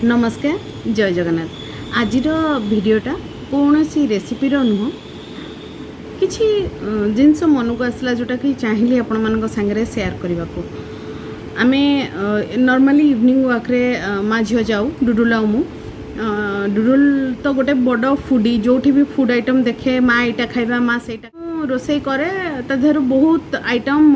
नमस्कार जय जगन्नाथ। आज भिडटा कौन सी रेसिपी नुह कि जिनस मन को आसला जोटा कि चाहिए आपण मान सांगे सेयार करने को। आम नॉर्मली इवनिंग वॉक रे माँ झील जाऊ डुडुल आउ मु डुडुल तो गोटे बड़ फूडी जो भी फूड आइटम देखे माँ यहाँ खाइबा माँ से रोसई करे तादेह बहुत आइटम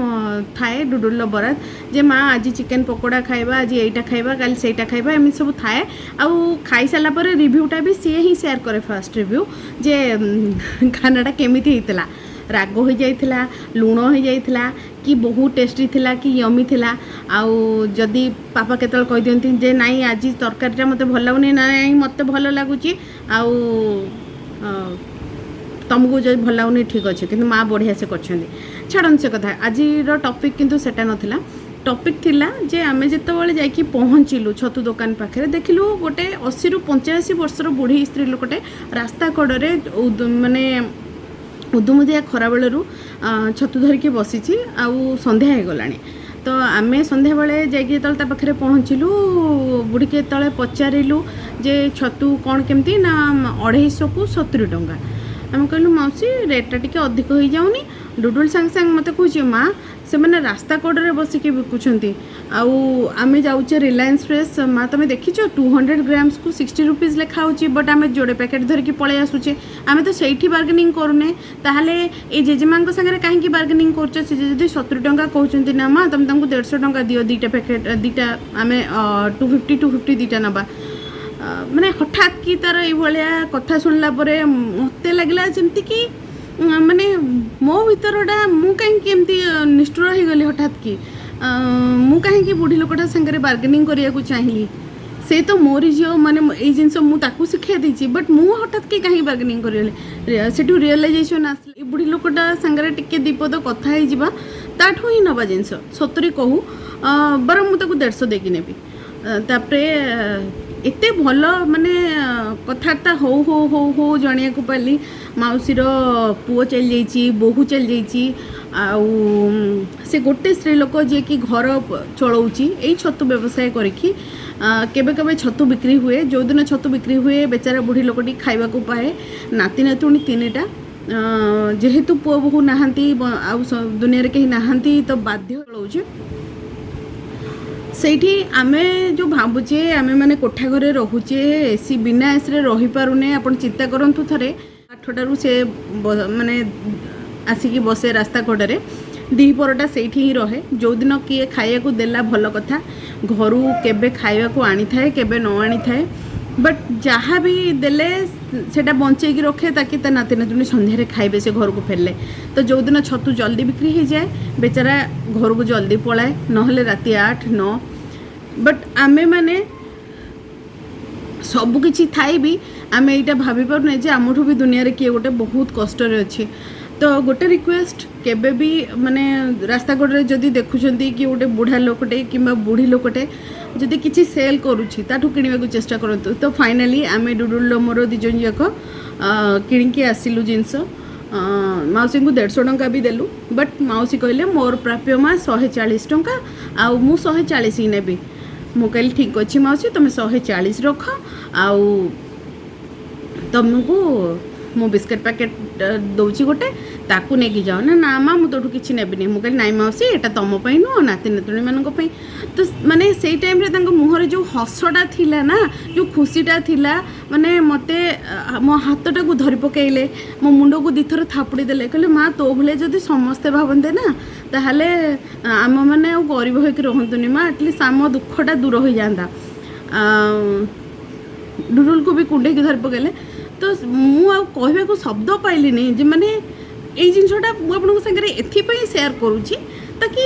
थाए डुडुल बरात जे माँ आज चिकेन पकोड़ा खाइबा आज यहाँ खाइबा कल सेटा खाइबा एम सब थाए आउ खाई सारा पर रिव्यूटा भी सी ही शेयर करे फर्स्ट रिव्यू जे खानाटा केमिति होइतला राग हो जाइथिला लुण हो जाइथिला कि बहुत टेस्टी थिला कि यमी थिला आउ जदि पापा केतल कहि दियंती जे नाई आज तरकारीटा मते भल लागुनी नाई मते भल लागुची आउ तुमको जो भल लगुनि ठीक अच्छे कि माँ बढ़िया से कर छाड़न से कथा आज टॉपिक किंतु सेटा नथिला टॉपिक थिला जे आमे जेतेबेले जाइकी पहुँचलु छतु दुकान पाखे देखिलु गोटे 80 ରୁ 85 वर्षर बुढ़ी स्त्री लोकटे रास्ता कड़े माने उदुमुदिया खरा बेलू छतु धरिकी बसी आउ संध्या हो गलानी तो आमे संध्या बेले जाइए तले पाखे पहुँचलु बुढ़ी के तले पचारू जे छतु कौन केमती ना 250 को 70 टंका आम कहलु मौसी रेटा टी अधिक हो जाऊनी डुडुल सांग सांग मत कहे माँ से मैंने रास्ता कड़े बसिक बिकुंट आम जाऊे रिलायंस फ्रेश माँ तुम देखी 200 ग्राम्स को 60 रुपीज लिखा हो बट आम जोड़े पैकेट धरिकी पलि आसुचे आम तो से बार्गेनिंग करूने ताहले ये जेजेमा सागर कहीं बार्गेनिंग कर 70 टंका कहते ना माँ तुम 150 टंका दियो दीटा पैकेट दीटा आम 250 दीटा नवा माने हठात कि तार ये कथा शुणला मत लगला जमती कि माने मो भीतरटा मु कहीं निष्ठुर हो गली हठात कि मु कहीं बुढ़ी लोकटा सागर बार्गेनिंग करने को चाहिए से तो मोरी झील माने ये जिनस मुझे शिक्षा देती बट मु हठात कि कहीं बार्गेनिंग कर से रियलाइजेसन आस बुढ़ी लोकटा सागर टिके दीपद कथा हो ताठू ही नवा जिनस सतरी कहू बर मुझे 150 देकी नेबी तापर एते भल माने कथार्ता हो जणिया को पाली मौसीर पुओ चल जाइए बोहू चल जाइए से गोटे स्त्री लोक जे कि घर चलाऊँगी यही छतु व्यवसाय करिकी केबे केबे छतु बिक्री हुए जो दिन छतु बिक्री हुए बेचारा बुढ़ी लोकटी खाइबा को पाए नाती नातुणी 3टा जेहेतु पुओ बोहू नहांती दुनिया रे कहीं नहांती तो बाध्य चलाऊँगी सेठी आमे जो भावुचे आमे माने कोठा घरे रोचे एसी बिना एसी रे रही पारुने आपण चिंता करंतु थरे 8टारू से माने आसिकी बसे रास्ता कड़े दी परटा सेठी ही रहे जो दिन किए खाइया को देला भल कथा घरू केबे खाइया को आनी थाए केबे न आनी थाए बट जहाँ भी देले सेटा बंचे रखे ताकि ता नाती नातुणी संध्यारे खाइबे से घर को फेरले तो जो दिन छतु जल्दी बिक्री हो जाए बेचारा घर को जल्दी पलाए नहले राति 8-9 बट आमे माने सबु किछि थाई भी आमे एटा भाभी पारुने जे आमठू भी दुनिया रे किए गोटे बहुत कष्ट रे अछि तो गोटे रिक्वेस्ट केबे भी माने रास्ता कड़े जदि देखुछंती कि गोटे बुढ़ा लोकटे किंबा बुढ़ी लोकटे जदि किछि सेल करूछि ताठू किनिबा को चेष्टा करंतु तो फाइनली आमे डुडुल मोर दिजन जाक किणिकी आसिलु जिनस मौसी को 150 टंका भी देलु बट मौसी कहले मोर प्राप्य माँ 140 टंका आउ मु 140 ही नेबी मु कहली ठीक अच्छे मौसी तुम 140 रख आउ तुमको मु बिस्किट पैकेट दौची गोटे ताकू नहीं जाओ ना ना माँ मुझे तोठू किसी नेबिनी मुझे नाई मौसी एटा तुम नुह नाती नातुणी मान तो माने से टाइम रे मुहर जो हसटा थिला ना जो खुशीटा थिला माने मते मो हाथटा को धरी पकेले मो मुंड को दिथर थापुड़ी देले कहले माँ तो भले जदि समस्ते भावते ना ताहले आम मैंने गरीब होकर रहतुनी माँ एटलिस्ट आम दुखटा दूर हो जाता डुडुल को भी कुंडे धरी पकेले तो मुझे को शब्द पाइली नहीं जे माने ये जिनटा मुझे सागर एपाई सेयार करुँची ताकि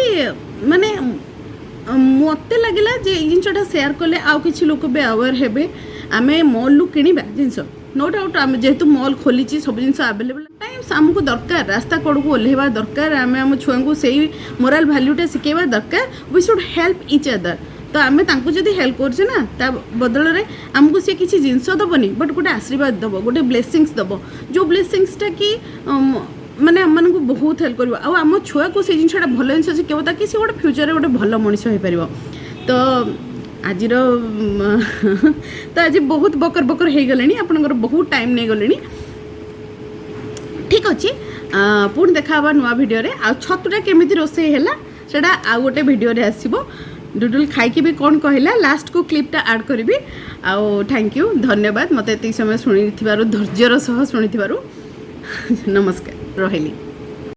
माने मत लगला जे जिनटा सेयार कले आउ किसी लोक भी अवेयर हेबे आमे मॉल किणवा जिनस नो डाउट आम जेहेतु मॉल खोली सब जिन आवेलेबल टाइम्स आमको दरकार रास्ता कड़ को ओल्हेवा दरकार आम आम छुआ को सही मोराल भैल्यूटा शिखेवा दरकार we should help each other तो आम जदि हेल्प करछे ना ता बदल रे आमको सी किसी जिनस दबनी बट गोटे आशीर्वाद दब गोटे ब्लेसिंग्स दब जो ब्लेसिंग्सटा कि माने आम मानक बहुत हेल्प कर आम छुआ को से जिनटा भल जिन शिखेव ताकि सी गोटे फ्यूचर गोटे भल मनीष हो पार तो आज तो आज बहुत बकर बकर हो गले आपंकर बहुत टाइम नहीं गले ठीक अच्छे पुणी देखा नुआ भिडियो आ छतुटा केमी रोसे है सेटा आउ गोटे भिडियो आसो डुडुल खाई भी कौन कहला लास्ट को क्लिपटा ऐड करी आउ थैंक यू धन्यवाद मत ये समय शुणी धैर्यर सह शुणी नमस्कार रही।